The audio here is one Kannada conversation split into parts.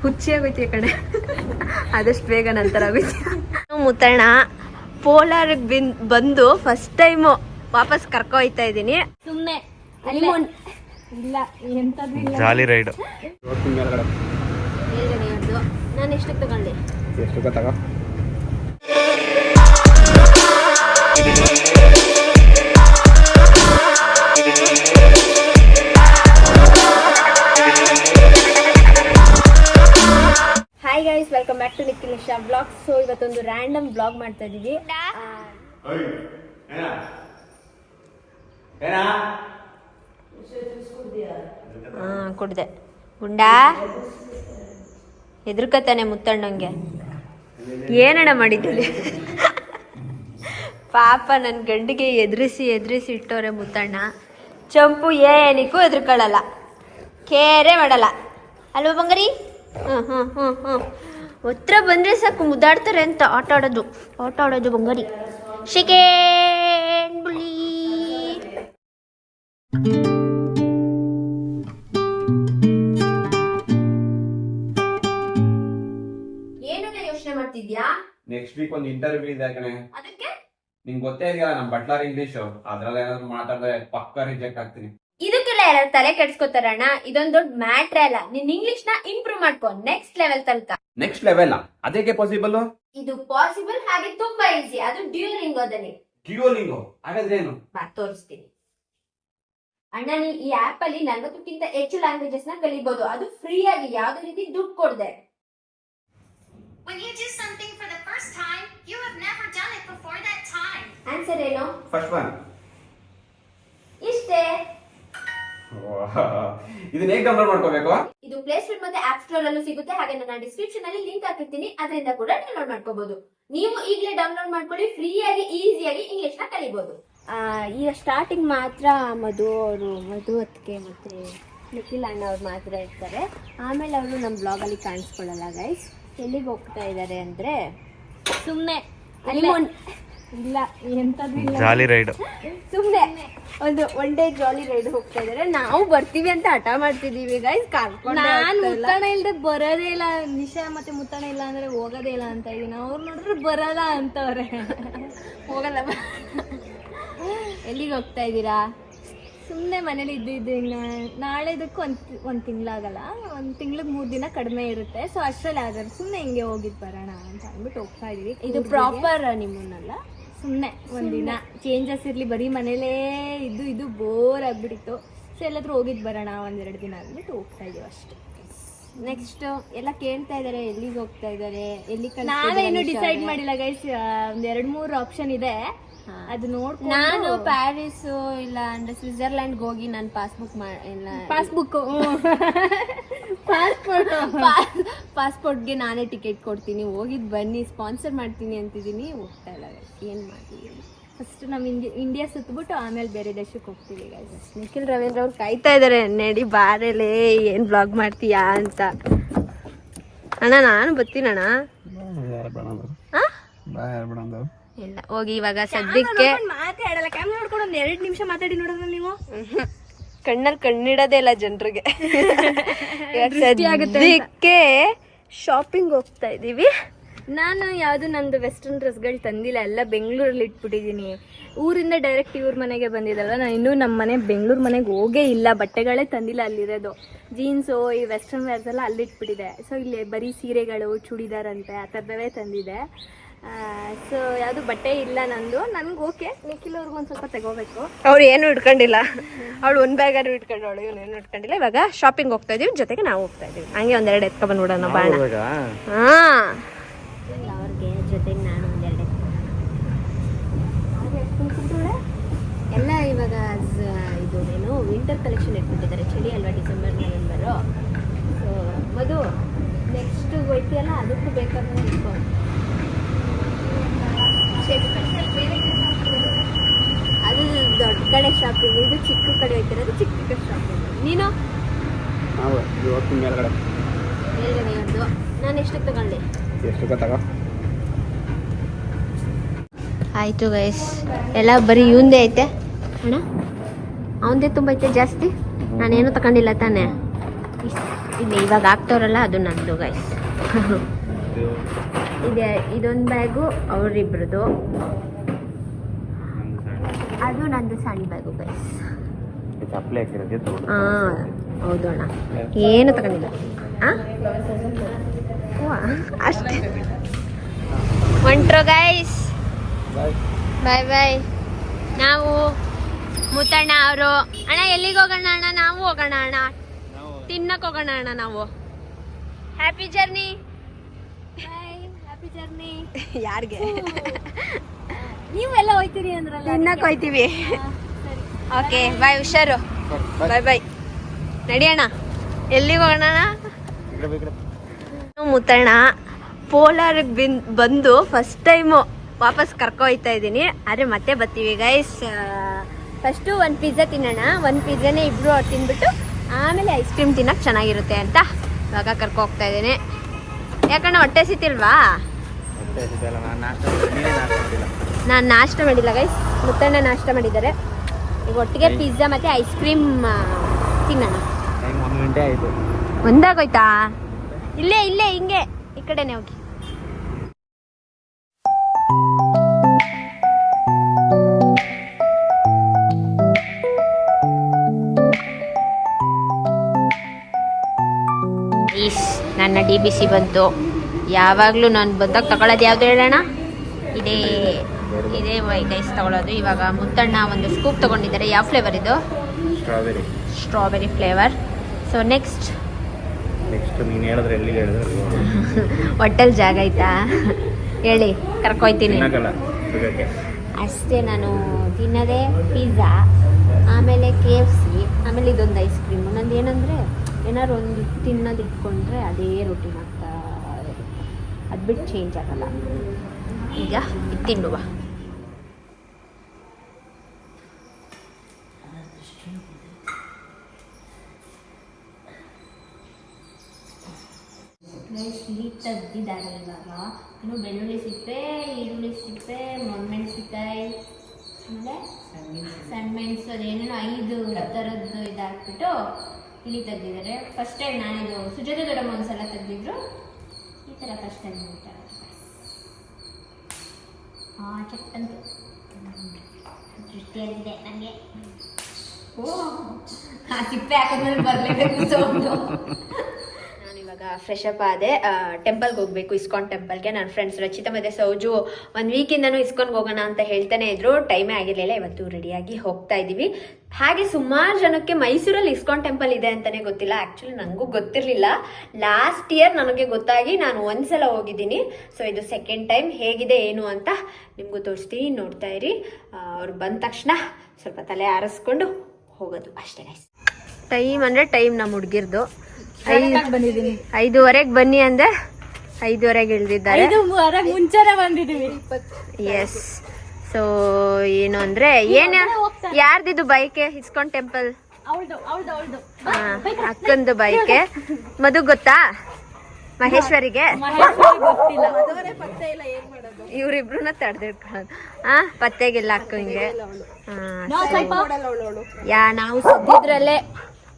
ಹುಚ್ಚಿ ಆಗೋಯ್ತು ಈ ಕಡೆ. ಆದಷ್ಟು ಬೇಗ ನಂತರ ಆಗೋಯ್ತು. ಮುತ್ತಣ್ಣ ಪೋಲಾರಿಗೆ ಬಂದು ಫಸ್ಟ್ ಟೈಮು ವಾಪಸ್ ಕರ್ಕೊ ಹೋಯ್ತಾ ಇದ್ದೀನಿ. ಸುಮ್ಮನೆ ಇಲ್ಲ ಎಂತದ್ದು ಇಲ್ಲ, ಜಾಲಿ ರೈಡ್. ನಾನು ಎಷ್ಟಕ್ಕೆ ತಗೊಂಡೆ? ಎಷ್ಟು ತಗೋ. Hi guys, welcome back to Nikhil Nisha blog. So ಇವತ್ತೊಂದು ರ್ಯಾಂಡಮ್ ಬ್ಲಾಗ್ ಮಾಡ್ತಾ ಇದ್ದೀವಿ. ಕುಡ್ದೆ ಗುಂಡಾ ಎದುರ್ಕತಾನೆ ಮುತ್ತಣ್ಣಂಗೆ. ಏನಣ್ಣ ಮಾಡಿದ್ದಲ್ಲಿ? ಪಾಪ ನನ್ನ ಗಂಡಿಗೆ ಎದುರಿಸಿ ಇಟ್ಟವ್ರೆ ಮುತ್ತಣ್ಣ. ಚಂಪು ಏನಕ್ಕೂ ಎದುರ್ಕೊಳ್ಳಲ್ಲ, ಕೇರೆ ಮಾಡಲ್ಲ ಅಲ್ವಾ ಬಂಗಾರಿ? ಹತ್ರ ಬಂದರೆ ಸಾಕು ಮುದ್ದಾಡ್ತಾರೆ ಅಂತ ಆಟ ಆಡೋದು ಬಂಗಾರಿ. Second bully. ಏನನ್ನ ಯೋಚನೆ ಮಾಡ್ತಿದ್ಯಾ? ನೆಕ್ಸ್ಟ್ ವೀಕ್ ಒಂದು ಇಂಟರ್ವ್ಯೂ ಇದೆ ಕಣೆ. ಅದಕ್ಕೆ ನಿಂಗೆ ಗೊತ್ತೇ ಇದೆಯಲ್ಲ ನಮ್ಮ ಬಟ್ಲಾರ್ ಇಂಗ್ಲಿಷ್, ಅದ್ರಲ್ಲಿ ಏನಾದ್ರು ಮಾತಾಡಿದ್ರೆ ಪಕ್ಕ ರಿಜೆಕ್ಟ್ ಆಗ್ತೀನಿ. ಇದಕ್ಕೆಲ್ಲ ಯಾರು ತಲೆ ಕೆಡ್ಸ್ಕೊತಾರಣ್ಣ? ಇದೊಂದ್ ದೊಡ್ಡ ಮ್ಯಾಟ್ರ್ ಅಲ್ಲ. ನಿನ್ ಇಂಗ್ಲಿಷ್ ನ ಇಂಪ್ರೂವ್ ಮಾಡ್ಕೊ ನೆಕ್ಸ್ಟ್ ಲೆವೆಲ್ ತನಕ. ನೆಕ್ಸ್ಟ್ ಲೆವೆಲ್ ಅದಕ್ಕೆ ಪಾಸಿಬಲ್? ಇದು ಪಾಸಿಬಲ್, ಹಾಗೆ ತುಂಬಾ ಈಸಿ. ಅದು ಡ್ಯೂರಿಂಗೋದಲ್ಲಿ. ಡ್ಯೂಲಿಂಗೋ ಹಾಗಾದ್ರೆ ಏನು? ಬಾ ತೋರಿಸ್ತೀನಿ ಅಣ್ಣ. ನೀನ್ ಈ ಆಪ್ ಅಲ್ಲಿ 40ಕ್ಕಿಂತ ಹೆಚ್ಚು ಲ್ಯಾಂಗ್ವೇಜಸ್ ನ ಕಲಿಬಹುದು. ಅದು ಫ್ರೀ ಆಗಿ, ಯಾವ್ದೇ ರೀತಿ ದುಡ್ಡು ಕೊಡದೆ. When you do something for the first time, you have never done it before that time. Answer ಏನು? First one. ಇಷ್ಟೇ. ಇದನ್ನ ಹೇಗೆ ಡೌನ್ಲೋಡ್ ಮಾಡ್ಕೋಬೇಕು? ಇದು ಪ್ಲೇ ಸ್ಟೋರ್ ಮತ್ತೆ ಆಪ್ ಸ್ಟೋರ್ ಅಲ್ಲೂ ಸಿಗುತ್ತೆ. ಹಾಗೆ ನನ್ನ ಡಿಸ್ಕ್ರಿಪ್ಷನ್ ಅಲ್ಲಿ ಲಿಂಕ್ ಹಾಕಿರ್ತೀನಿ, ಅದರಿಂದ ಕೂಡ ಡೌನ್ಲೋಡ್ ಮಾಡ್ಕೋಬಹುದು. ನೀವು ಈಗಲೇ ಡೌನ್ಲೋಡ್ ಮಾಡ್ಕೊಳ್ಳಿ, ಫ್ರೀ ಆಗಿ ಈಸಿಯಾಗಿ ಇಂಗ್ಲಿಷ್ ನ ಕಲಿಬಹುದು. ಈಗ ಸ್ಟಾರ್ಟಿಂಗ್ ಮಾತ್ರ ಮಧು ಅತ್ತಿಗೆ ಮತ್ತೆ ನಿಖಿಲ್ ಅಣ್ಣ ಅವ್ರು ಮಾತ್ರ ಇರ್ತಾರೆ. ಆಮೇಲೆ ಅವರು ನಮ್ಮ ಬ್ಲಾಗ್ ಅಲ್ಲಿ ಕಾಣಿಸ್ಕೊಳ್ಳಲ್ಲ ಗೈಸ್. ಎಲ್ಲಿಗೆ ಹೋಗ್ತಾ ಇದ್ದಾರೆ ಅಂದ್ರೆ ಸುಮ್ಮನೆ ಇಲ್ಲ ಎಂತದ್ದು ಇಲ್ಲ, ಜಾಲಿ ರೈಡ್. ಸುಮ್ಮನೆ ಒಂದು ಒನ್ ಡೇ ಜಾಲಿ ರೈಡ್ ಹೋಗ್ತಾ ಇದಾರೆ. ನಾವು ಬರ್ತೀವಿ ಅಂತ ಹಠ ಮಾಡ್ತಿದೀವಿ ಗೈಸ್. ನಾನು ಮುತ್ತಣ ಇಲ್ದೆ ಬರೋದೇ ಇಲ್ಲ, ನಿಶಾ ಮತ್ತೆ ಮುತ್ತಣ ಇಲ್ಲ ಅಂದ್ರೆ ಹೋಗೋದೇ ಇಲ್ಲ ಅಂತ ಇದೀನಿ. ಅವ್ರು ನೋಡಿದ್ರೆ ಬರಲ್ಲ ಅಂತವ್ರೆ. ಹೋಗಲ್ಲ. ಎಲ್ಲಿಗೆ ಹೋಗ್ತಾ ಇದ್ದೀರಾ? ಸುಮ್ಮನೆ ಮನೇಲಿ ಇದ್ದು ಇನ್ನು ನಾಳೆದಕ್ಕೂ ಒಂದು ತಿಂಗಳಾಗಲ್ಲ, ಒಂದು ತಿಂಗ್ಳಿಗೆ 3 ದಿನ ಕಡಿಮೆ ಇರುತ್ತೆ. ಸೊ ಅಷ್ಟರಲ್ಲಿ ಆದ್ರೆ ಸುಮ್ಮನೆ ಹಿಂಗೆ ಹೋಗಿದ್ದು ಬರೋಣ ಅಂತ ಅಂದ್ಬಿಟ್ಟು ಹೋಗ್ತಾ ಇದೀವಿ. ಇದು ಪ್ರಾಪರ್ ನಿಮ್ಮನ್ನೆಲ್ಲ ಸುಮ್ಮನೆ ಒಂದಿನ ಚೇಂಜಸ್ ಇರಲಿ, ಬರೀ ಮನೇಲೇ ಇದು ಬೋರ್ ಆಗ್ಬಿಟ್ಟಿತ್ತು. ಸೊ ಎಲ್ಲಾದ್ರೂ ಹೋಗಿದ್ದು ಬರೋಣ 1-2 ದಿನ ಅಂದ್ಬಿಟ್ಟು ಹೋಗ್ತಾ ಇದೀವಿ ಅಷ್ಟೇ. ನೆಕ್ಸ್ಟ್ ಎಲ್ಲ ಕೇಳ್ತಾ ಇದಾರೆ ಎಲ್ಲಿಗೆ ಹೋಗ್ತಾ ಇದಾರೆ, ಎಲ್ಲಿ ನಾವೇ ಇನ್ನೂ ಡಿಸೈಡ್ ಮಾಡಿಲ್ಲ ಗೈಸ್. ಒಂದು 2-3 ಆಪ್ಷನ್ ಇದೆ, ಅದು ನೋಡ್ಕೊಂಡು ನಾನು ಪ್ಯಾರಿಸ್ ಇಲ್ಲ ಅಂದ್ರೆ ಸ್ವಿಟ್ಜರ್ಲ್ಯಾಂಡ್ ಹೋಗಿ ನಾನು ಪಾಸ್ಪೋರ್ಟ್ಗೆ ನಾನೇ ಟಿಕೆಟ್ ಕೊಡ್ತೀನಿ, ಹೋಗಿದ್ ಬನ್ನಿ, ಸ್ಪಾನ್ಸರ್ ಮಾಡ್ತೀನಿ ಅಂತಿದ್ದೀನಿ. ಹೋಗ್ತಾ ಇಲ್ಲ, ಏನ್ ಮಾಡ್ತೀವಿ? ಫಸ್ಟ್ ನಮ್ಮ ಇಂಡಿಯಾ ಸುತ್ತಬಿಟ್ಟು ಆಮೇಲೆ ಬೇರೆ ದೇಶಕ್ಕೆ ಹೋಗ್ತೀವಿ ಗೈಸ್. ನಿಖಿಲ್ ರವೀಂದ್ರ ಅವ್ರು ಕಾಯ್ತಾ ಇದಾರೆ, ನಡಿ ಬಾರಲೇ ಏನ್ ಬ್ಲಾಗ್ ಮಾಡ್ತೀಯಾ ಅಂತ. ಅಣ್ಣ ನಾನು ಬರ್ತೀನಣ್ಣ. ಇಲ್ಲ ಹೋಗಿ ಇವಾಗ ಸದ್ಯಕ್ಕೆ ಮಾತಾಡಲ್ಲ, ಕ್ಯಾಮ್ರಾ ನೋಡ್ಕೊಂಡು 1-2 ನಿಮಿಷ ಮಾತಾಡಿ ನೋಡೋದು ನೀವು. ಕಣ್ಣಲ್ಲಿ ಕಣ್ಣಿಡೋದೇ ಇಲ್ಲ ಜನರಿಗೆ. ಸದ್ಯಕ್ಕೆ ಶಾಪಿಂಗ್ ಹೋಗ್ತಾ ಇದೀವಿ. ನಾನು ಯಾವುದು ನಂದು ವೆಸ್ಟರ್ನ್ ಡ್ರೆಸ್ಗಳು ತಂದಿಲ್ಲ, ಎಲ್ಲ ಬೆಂಗಳೂರಲ್ಲಿ ಇಟ್ಬಿಟ್ಟಿದ್ದೀನಿ. ಊರಿಂದ ಡೈರೆಕ್ಟ್ ಇವ್ರ ಮನೆಗೆ ಬಂದಿದ್ದಲ್ವ, ನಾನು ಇನ್ನೂ ನಮ್ಮ ಮನೆ ಬೆಂಗಳೂರು ಮನೆಗೆ ಹೋಗೇ ಇಲ್ಲ. ಬಟ್ಟೆಗಳೇ ತಂದಿಲ್ಲ, ಅಲ್ಲಿರೋದು ಜೀನ್ಸು ಈ ವೆಸ್ಟರ್ನ್ ವೇರ್ಸ್ ಎಲ್ಲ ಅಲ್ಲಿಟ್ಬಿಟ್ಟಿದೆ. ಸೊ ಇಲ್ಲಿ ಬರೀ ಸೀರೆಗಳು, ಚೂಡಿದಾರ್ ಅಂತೆ ಆ ಥರದವೇ ತಂದಿದೆ. ಸೊ ಯಾವುದು ಬಟ್ಟೆ ಇಲ್ಲ ನಂದು. ನನಗೆ ಓಕೆ, ನಿಖಿಲ್ ಅವ್ರಿಗೂ ಒಂದು ಸ್ವಲ್ಪ ತಗೋಬೇಕು. ಅವ್ರು ಏನು ಇಟ್ಕೊಂಡಿಲ್ಲ, ಅವಳು ಒಂದು ಬ್ಯಾಗಾದ್ರು ಇಟ್ಕೊಂಡವಳು, ಇವನೇನು ಇಟ್ಕೊಂಡಿಲ್ಲ. ಇವಾಗ ಶಾಪಿಂಗ್ ಹೋಗ್ತಾ ಇದೀವಿ, ಜೊತೆಗೆ ನಾವು ಹೋಗ್ತಾ ಇದೀವಿ. ಹಂಗೆ 1-2 ಎತ್ಕೊ ಬಂದ್ಬಿಡೋಣ ಬಾಣ. ಅವ್ರಿಗೆ ಜೊತೆಗೆ ನಾನು 1-2 ಎಲ್ಲ ಇವಾಗ ಇದು ಏನು ವಿಂಟರ್ ಕಲೆಕ್ಷನ್ ಇಟ್ಬಿಟ್ಟಿದ್ದಾರೆ. ಚಳಿ ಅಲ್ವಾ, ಡಿಸೆಂಬರ್ ನವೆಂಬರು. ಸೊ ಮಧು ನೆಕ್ಸ್ಟ್ ಹೋಯ್ತಿಯಲ್ಲ, ಅದಕ್ಕೂ ಬೇಕಾದ್ರೆ ಇಟ್ಕೊ. ಅದು ದೊಡ್ಡ ಕಡೆ ಶಾಪಿಂಗ್, ಇದು ಚಿಕ್ಕ ಕಡೆ ಹೋಗ್ತಿರೋದು ಚಿಕ್ಕ ಶಾಪಿಂಗ್. ನೀನು ಮೇಲ್ಗಡೆ ಒಂದು ನಾನು ಎಷ್ಟಕ್ಕೆ ತಗೊಂಡೆ? ಆಯ್ತು ಗೈಸ್, ಎಲ್ಲ ಬರೀ ಇವಂದೇ ಐತೆ ಅಣ್ಣ. ಅವಂದೇ ತುಂಬ ಐತೆ ಜಾಸ್ತಿ. ನಾನೇನು ತಗೊಂಡಿಲ್ಲ ತಾನೆ. ಇಲ್ಲಿ ಇವಾಗ ಆಗ್ತವ್ರಲ್ಲ ಅದು ನಂದು ಗೈಸ್. ಇದೆ ಇದೊಂದು ಬ್ಯಾಗು ಅವರಿಬ್ರದ್ದು, ಅದು ನಂದು ಸಣ್ಣ ಬ್ಯಾಗು ಗೈಸ್. ಹಾಂ ಹೌದು ಅಣ್ಣ, ಏನು ತಗೊಂಡಿಲ್ಲ. ಅಷ್ಟೇ ಹೊಂಟ್ರು ಗೈಸ್. ಬಾಯ್ ಬಾಯ್. ನಾವು ಮುತ್ತಣ್ಣ ಅವರು ಅಣ್ಣ ಎಲ್ಲಿಗೆ ಹೋಗೋಣ ಅಣ್ಣ? ನಾವು ಹೋಗೋಣ ಅಣ್ಣ, ತಿನ್ನಕ್ಕೆ ಹೋಗೋಣ ಅಣ್ಣ ನಾವು. Happy journey. Happy journey. ಯಾರಿಗೆ? ನೀವೆಲ್ಲ ಹೋಯ್ತೀರಿ ಅಂದ್ರಲ್ಲ, ತಿನ್ನಕ್ಕೆ ಹೋಯ್ತೀವಿ. ಓಕೆ ಬಾಯ್, ಹುಷಾರು. ಬಾಯ್ ಬಾಯ್. ನಡಿಯೋಣ. ಎಲ್ಲಿಗೆ ಹೋಗೋಣ? ಮುತ್ತಣ್ಣ ಪೋಲಾರಿಗೆ ಬಂದು ಫಸ್ಟ್ ಟೈಮು ವಾಪಸ್ ಕರ್ಕೊ ಹೋಯ್ತಾ ಇದ್ದೀನಿ. ಆದರೆ ಮತ್ತೆ ಬರ್ತೀವಿ ಗೈಸ್. ಫಸ್ಟು ಒಂದು ಪಿಜ್ಜಾ ತಿನ್ನೋಣ. ಒಂದು ಪಿಜ್ಜಾನೇ ಇಬ್ಬರು ತಿಂದ್ಬಿಟ್ಟು ಆಮೇಲೆ ಐಸ್ ಕ್ರೀಮ್ ತಿನ್ನೋಕೆ ಚೆನ್ನಾಗಿರುತ್ತೆ ಅಂತ ಇವಾಗ ಕರ್ಕೊ ಹೋಗ್ತಾ ಇದ್ದೀನಿ. ಯಾಕಣ್ಣ ಹೊಟ್ಟೆ ಸಿತಿಲ್ವಾ? ನಾನು ನಾಷ್ಟ ಮಾಡಿಲ್ಲ ಗೈಸ್, ಮುತ್ತಣ್ಣ ನಾಷ್ಟ ಮಾಡಿದ್ದಾರೆ. ಈಗ ಒಟ್ಟಿಗೆ ಪಿಜ್ಜಾ ಮತ್ತು ಐಸ್ ಕ್ರೀಮ್ ತಿನ್ನೋಣ. 1 ಗಂಟೆ ಆಯಿತು. ಒಂದಾಗೋಯ್ತಾ? ಇಲ್ಲೇ ಇಲ್ಲೇ ಹಿಂಗೆ ಈ ಕಡೆನೇ ಹೋಗಿ. ನನ್ನ DBC ಬಂತು. ಯಾವಾಗಲೂ ನಾನು ಬಂದಾಗ ತಗೊಳ್ಳೋದು ಯಾವುದು ಹೇಳೋಣ? ಇದೇ ಗೈಸ್ ತಗೊಳ್ಳೋದು. ಇವಾಗ ಮುತ್ತಣ್ಣ ಒಂದು ಸ್ಕೂಪ್ ತೊಗೊಂಡಿದ್ದಾರೆ. ಯಾವ ಫ್ಲೇವರ್ ಇದು? Strawberry flavour. ಸೊ ನೆಕ್ಸ್ಟ್ ನೀನು ಹೇಳಿದ್ರೆ ಎಲ್ಲಿಗೆ ಹೇಳಿದ್ರೆ ಹೋಟೆಲ್ ಜಾಗ ಆಯ್ತಾ ಹೇಳಿ, ಕರ್ಕೊಯ್ತೀನಿ. ಅಷ್ಟೇ, ನಾನು ತಿನ್ನೋದೇ ಪಿಜ್ಜಾ, ಆಮೇಲೆ KFC, ಆಮೇಲೆ ಇದೊಂದು ಐಸ್ ಕ್ರೀಮು. ನಂದು ಏನಂದರೆ ಏನಾದ್ರು ಒಂದು ತಿನ್ನೋದು ಇಟ್ಕೊಂಡ್ರೆ ಅದೇ ರೊಟೀನ್ ಆಗ್ತಾ ಇರುತ್ತೆ, ಅದು ಬಿಟ್ಟು ಚೇಂಜ್ ಆಗಲ್ಲ. ಈಗ ಇದು ತಿನ್ನುವ. ಸಿಹಿ ತೆಗ್ದಿದ್ದಾರೆ ಇವಾಗ. ಇನ್ನು ಬೆಳ್ಳುಳ್ಳಿ ಸಿಪ್ಪೆ, ಈರುಳ್ಳಿ ಸಿಪ್ಪೆ, ಮೊಣಮೆಣಸಿಕಾಯಿ, ಆಮೇಲೆ ಸಣ್ಣ ಅದೇನೇನೋ 5 ಥರದ್ದು ಇದಾಕ್ಬಿಟ್ಟು ಇಳಿ ತೆಗ್ದಿದ್ದಾರೆ. ಫಸ್ಟ್ ಟೈಮ್ ನಾನಿದು ಸುಜಾತ ದೊಡ್ಡಮ್ಮ ಒಂದ್ಸಲ ತೆಗ್ದಿದ್ರು, ಈ ಥರ ಫಸ್ಟ್ ಟೈಮ್ ಮಾಡ್ತಾರೆ. ಚಟ್ಟಂತು ದೃಷ್ಟಿಯಾಗಿದೆ ನನಗೆ. ಆ ಸಿಪ್ಪೆ ಹಾಕಿದ್ಮೇಲೆ ಬರಲೇಬೇಕು ಸೌಂಡು. ನಾನಿವಾಗ ಫ್ರೆಶ್ ಅಪ್ ಆದೆ. ಟೆಂಪಲ್ಗೆ ಹೋಗಬೇಕು, ಇಸ್ಕಾನ್ ಟೆಂಪಲ್ಗೆ. ನನ್ನ ಫ್ರೆಂಡ್ಸ್ ರಚಿತಾ ಮತ್ತು ಸೌಜು 1 ವೀಕಿಂದನೂ ಇಸ್ಕಾನ್ಗೆ ಹೋಗೋಣ ಅಂತ ಹೇಳ್ತಾನೆ ಇದ್ರು. ಟೈಮೇ ಆಗಿರಲಿಲ್ಲ. ಇವತ್ತು ರೆಡಿಯಾಗಿ ಹೋಗ್ತಾ ಇದ್ದೀವಿ. ಹಾಗೆ ಸುಮಾರು ಜನಕ್ಕೆ ಮೈಸೂರಲ್ಲಿ ಇಸ್ಕಾನ್ ಟೆಂಪಲ್ ಇದೆ ಅಂತಲೇ ಗೊತ್ತಿಲ್ಲ. ಆ್ಯಕ್ಚುಲಿ ನನಗೂ ಗೊತ್ತಿರಲಿಲ್ಲ. ಲಾಸ್ಟ್ ಇಯರ್ ನನಗೆ ಗೊತ್ತಾಗಿ ನಾನು ಒಂದ್ಸಲ ಹೋಗಿದ್ದೀನಿ. ಸೊ ಇದು ಸೆಕೆಂಡ್ ಟೈಮ್. ಹೇಗಿದೆ ಏನು ಅಂತ ನಿಮಗೂ ತೋರಿಸ್ತೀನಿ, ನೋಡ್ತಾ ಇರಿ. ಅವ್ರು ಬಂದ ತಕ್ಷಣ ಸ್ವಲ್ಪ ತಲೆ ಆರಿಸ್ಕೊಂಡು ಹೋಗೋದು ಅಷ್ಟೇ ಗೈಸ್. ಟೈಮ್ ಅಂದರೆ ಟೈಮ್ ನಮ್ಮ ಹುಡುಗಿರ್ದು. 5:30 ಬನ್ನಿ ಅಂದರೆ 5:30 ಇಳಿದಿದ್ದಾರೆ. ಮುಂಚೆನೆ ಬಂದಿದ್ದೀವಿ. ಎಸ್. ಸೊ ಏನು ಅಂದರೆ ಏನು, ಯಾರ್ದಿದು ಬೈಕೆ? ಇಸ್ಕಾನ್ ಟೆಂಪಲ್ ಅಕ್ಕಂದು ಬೈಕೆ. ಮಧು ಗೊತ್ತಾ? ಮಹೇಶ್ವರಿಗೆ ಇವ್ರಿಬ್ರನ್ನ ತಡೆದಿಟ್ಕೊಳ್ಳೋದು. ಪತ್ತೆಗಿಲ್ಲ ಅಕ್ಕಂಗೆ. ನಾವು ಸದ್ದಿದ್ರಲ್ಲೇ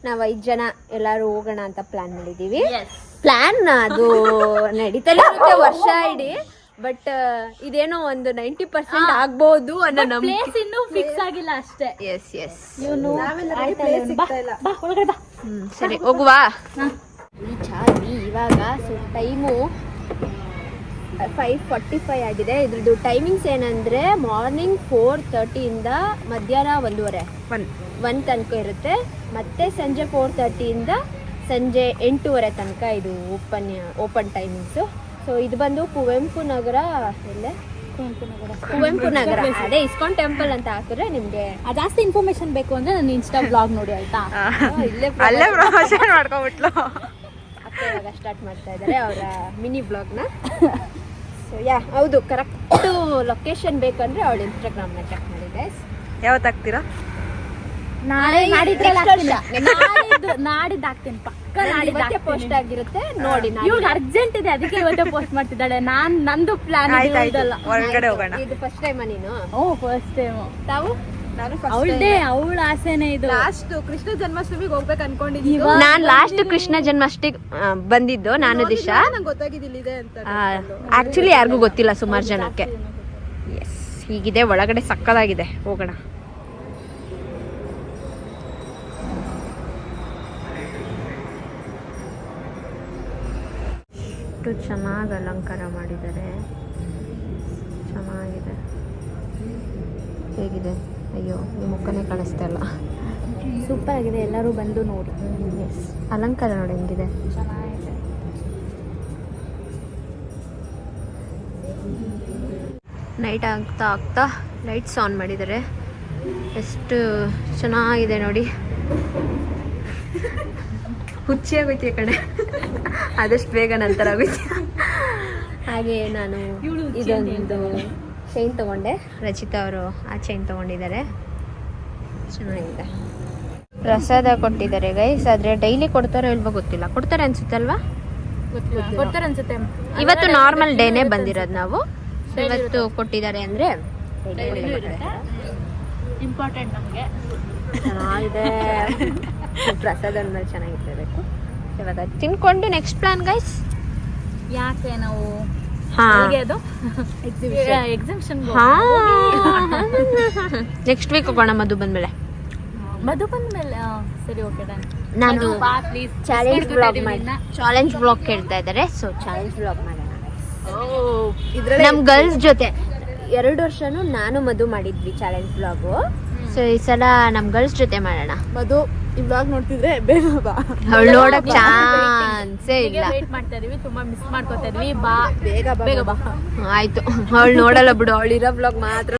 ನಾವು 5 ಜನ ಎಲ್ಲರೂ ಹೋಗೋಣ ಅಂತ ಪ್ಲಾನ್ ಮಾಡಿದ್ದೀವಿ. ಪ್ಲಾನ್ ಅದು ನಡೀತಲೇ ಇರುತ್ತೆ ವರ್ಷ ಇಡೀ. ಬಟ್ ಇದೇನೋ ಒಂದು 90% ಆಗ್ಬೋದು ಅನ್ನೋ ಪ್ಲೇಸ್ ಇನ್ನೂ ಫಿಕ್ಸ್ ಆಗಿಲ್ಲ ಅಷ್ಟೇ. Yes yes. ಸರಿ ಹೋಗುವ. ರೀಚ್ ಆಗಿ ಇವಾಗ ಟೈಮು 5:45 ಆಗಿದೆ. ಇದ್ರದ್ದು ಟೈಮಿಂಗ್ಸ್ ಏನಂದರೆ ಮಾರ್ನಿಂಗ್ 4:30 ಮಧ್ಯಾಹ್ನ 1 ತನಕ ಇರುತ್ತೆ. ಮತ್ತು ಸಂಜೆ 4:30 ಸಂಜೆ 8:30 ತನಕ ಇದು ಓಪನ್ ಟೈಮಿಂಗ್ಸು. ಸೊ ಇದು ಬಂದು ಕುವೆಂಪು ನಗರ. ಎಲ್ಲೇ? ಕುವೆಂಪು ನಗರ. ಅದೇ ಇಸ್ಕಾನ್ ಟೆಂಪಲ್ ಅಂತ ಹಾಕಿದ್ರೆ ನಿಮಗೆ ಜಾಸ್ತಿ ಇನ್ಫಾರ್ಮೇಶನ್ ಬೇಕು ಅಂದರೆ ನನ್ನ ಇನ್ಸ್ಟಾ ಬ್ಲಾಗ್ ನೋಡಿ ಆಯ್ತಾ? ಅಲ್ಲೇ ಪ್ರಮೋಷನ್ ಮಾಡ್ಕೊಂಬಿಟ್ಲು. ಅಕ್ಕ ಇವಾಗ ಸ್ಟಾರ್ಟ್ ಮಾಡ್ತಾ ಇದ್ದಾರೆ ಅವರ ಮಿನಿ ಬ್ಲಾಗ್ನ. ಸೊ ಹೌದು, ಕರೆಕ್ಟು ಲೊಕೇಶನ್ ಬೇಕಂದ್ರೆ ಅವಳು ಇನ್ಸ್ಟಾಗ್ರಾಮ್ನ ಚೆಕ್ ಮಾಡಿ ಗೈಸ್. ಯಾವತ್ತು ಹಾಕ್ತೀರಾ? ನಾಡಿದ್ದು ಹಾಕ್ತೀನಿ ಪಕ್ಕ. ನಾಡಿದ್ದು ಪೋಸ್ಟ್ ಆಗಿರುತ್ತೆ ನೋಡಿ. ಇವಾಗ ಅರ್ಜೆಂಟ್ ಇದೆ, ಅದಕ್ಕೆ ಇವತ್ತೇ ಪೋಸ್ಟ್ ಮಾಡ್ತಿದ್ದಾಳೆ. ನಂದು ಪ್ಲಾನ್ ಹೊರಗಡೆ ಹೋಗೋಣ. ಇದು ಫಸ್ಟ್ ಟೈಮ್ ನೀನು? First time. ತಾವು ಅವಳ ಆಸೆನೇ ಇದು. ಲಾಸ್ಟ್ ಕೃಷ್ಣ ಜನ್ಮಾಷ್ಟಮಿಗೆ ಹೋಗ್ಬೇಕು ಅನ್ಕೊಂಡಿದ್ದೀವಿ. ನಾನ್ ಲಾಸ್ಟ್ ಕೃಷ್ಣ ಜನ್ಮಾಷ್ಟಮಿಗೆ ಬಂದಿದ್ದು ನಾನು ದಿಶಾ. ನಂಗೆ ಗೊತ್ತಾಗಿದ್ದಿಲ್ಲ ಇದೆ ಅಂತ. ಆಕ್ಚುಲಿ ಯಾರಿಗೂ ಗೊತ್ತಿಲ್ಲ ಸುಮಾರು ಜನಕ್ಕೆ. ಎಸ್, ಹೀಗಿದೆ ಒಳಗಡೆ ಸಕ್ಕದಾಗಿದೆ, ಹೋಗೋಣ. ಎಷ್ಟು ಚೆನ್ನಾಗಿ ಅಲಂಕಾರ ಮಾಡಿದ್ದಾರೆ, ಚೆನ್ನಾಗಿದೆ. ಹೇಗಿದೆ? ಅಯ್ಯೋ, ಈ ಮುಖನೇ ಕಾಣಿಸ್ತಾ ಇಲ್ಲ. ಸೂಪರ್ ಆಗಿದೆ, ಎಲ್ಲರೂ ಬಂದು ನೋಡಿ. ಎಸ್, ಅಲಂಕಾರ ನೋಡಿ ಹೆಂಗಿದೆ. ಚೆನ್ನಾಗಿದೆ. ನೈಟ್ ಆಗ್ತಾ ಆಗ್ತಾ ಲೈಟ್ಸ್ ಆನ್ ಮಾಡಿದ್ದಾರೆ. ಎಷ್ಟು ಚೆನ್ನಾಗಿದೆ ನೋಡಿ. ಹುಚ್ಚಿ ಆಗೋಯ್ತು ಈ ಕಡೆ, ಆದಷ್ಟು ಬೇಗ ನಂತರ ಆಗೋಯ್ತು. ಹಾಗೆ ನಾನು ಇದೊಂದು ಚೈನ್ ತಗೊಂಡೆ. ರಚಿತಾ ಅವರು ಆ ಚೈನ್ ತಗೊಂಡಿದ್ದಾರೆ, ಚೆನ್ನಾಗಿದೆ. ಪ್ರಸಾದ ಕೊಟ್ಟಿದ್ದಾರೆ ಗೈಸ್, ಆದರೆ ಡೈಲಿ ಕೊಡ್ತಾರೋ ಇಲ್ವೋ ಗೊತ್ತಿಲ್ಲ. ಕೊಡ್ತಾರೆ ಅನ್ಸುತ್ತೆ ಅಲ್ವಾ? ಕೊಡ್ತಾರೆ ಅನ್ಸುತ್ತೆ. ಇವತ್ತು ನಾರ್ಮಲ್ ಡೇನೇ ಬಂದಿರೋದು ನಾವು. So, ಇವತ್ತು ಕೊಟ್ಟಿದ್ದಾರೆ ಅಂದರೆ ಇಂಪಾರ್ಟೆಂಟ್ ನಮಗೆ. ಚೆನ್ನಾಗಿದೆ. ಪ್ರಸಾದ ಅಂದ್ಮೇಲೆ ಚೆನ್ನಾಗಿರ್ಬೇಕು. ಇವಾಗ ತಿನ್ಕೊಂಡು ನೆಕ್ಸ್ಟ್ ಪ್ಲಾನ್ ಗೈಸ್. ಯಾಕೆ ನಾವು ಅದು ಎಕ್ಸಿಬಿಷನ್ ನೆಕ್ಸ್ಟ್ ವೀಕ್ ಹೋಗೋಣ, ಮಧು ಬಂದ್ಮೇಲೆ. ಮಧು ಬಂದ್ಮೇಲೆ ಸರಿ, ಓಕೆ ಡನ್. ನಾನು ಪ್ಲೀಸ್ ಚಾಲೆಂಜ್ ಬ್ಲಾಗ್ ಕೇಳ್ತಾ ಇದ್ದಾರೆ. ಸೊ ಚಾಲೆಂಜ್ ಬ್ಲಾಗ್ ಮಾಡೋಣ ನಮ್ ಗರ್ಲ್ಸ್ ಜೊತೆ. 2 ವರ್ಷನೂ ನಾನು ಮಧು ಮಾಡಿದ್ವಿ ಚಾಲೆಂಜ್ ಬ್ಲಾಗು. ಸೊ ಈ ಸಲ ನಮ್ ಗರ್ಲ್ಸ್ ಜೊತೆ ಮಾಡೋಣ. ಮಧು ಈ ಬ್ಲಾಗ್ ನೋಡ್ತಿದ್ರೆ ಬೇಗ ಬಾ. ಅವಳು ನೋಡಕ್ ಚಾನ್ಸೇ ಇಲ್ಲ. ವೇಟ್ ಮಾಡ್ತಾ ಇದೀವಿ, ತುಂಬಾ ಮಿಸ್ ಮಾಡ್ಕೊತಾ ಇದೀವಿ. ಬಾ ಬೇಗ ಬಾ. ಬೇಗ ಬಾ. ಆಯ್ತು, ಅವಳು ನೋಡಲ್ಲ ಬಿಡು, ಅವಳು ಇರೋ ಬ್ಲಾಗ್ ಮಾತ್ರ